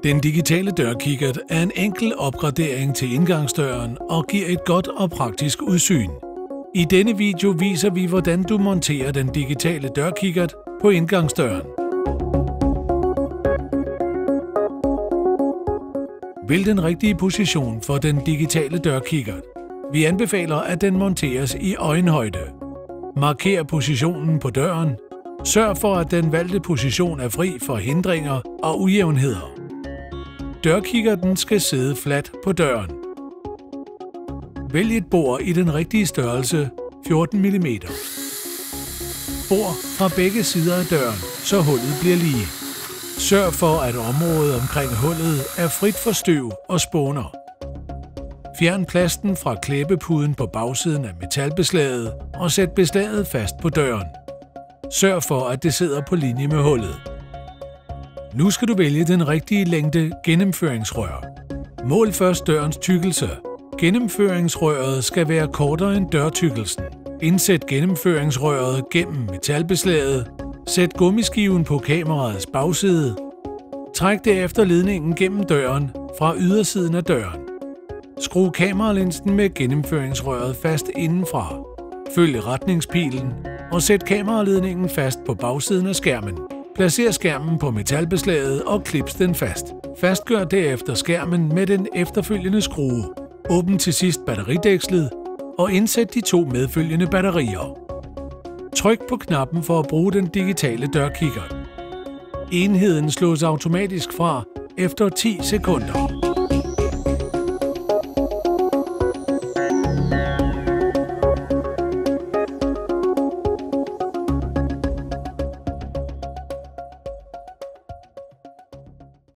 Den digitale dørkikkert er en enkel opgradering til indgangsdøren og giver et godt og praktisk udsyn. I denne video viser vi, hvordan du monterer den digitale dørkikkert på indgangsdøren. Vælg den rigtige position for den digitale dørkikkert. Vi anbefaler, at den monteres i øjenhøjde. Marker positionen på døren. Sørg for, at den valgte position er fri for hindringer og ujævnheder. Dørkikkerten skal sidde fladt på døren. Vælg et bord i den rigtige størrelse, 14 mm. Bord fra begge sider af døren, så hullet bliver lige. Sørg for, at området omkring hullet er frit for støv og spåner. Fjern plasten fra klæbepuden på bagsiden af metalbeslaget og sæt beslaget fast på døren. Sørg for, at det sidder på linje med hullet. Nu skal du vælge den rigtige længde gennemføringsrør. Mål først dørens tykkelse. Gennemføringsrøret skal være kortere end dørtykkelsen. Indsæt gennemføringsrøret gennem metalbeslaget. Sæt gummiskiven på kameraets bagside. Træk derefter ledningen gennem døren fra ydersiden af døren. Skru kameralinsen med gennemføringsrøret fast indenfra. Følg retningspilen og sæt kameraledningen fast på bagsiden af skærmen. Placer skærmen på metalbeslaget og klips den fast. Fastgør derefter skærmen med den efterfølgende skrue. Åbn til sidst batteridækslet og indsæt de 2 medfølgende batterier. Tryk på knappen for at bruge den digitale dørkikkert. Enheden slås automatisk fra efter 10 sekunder.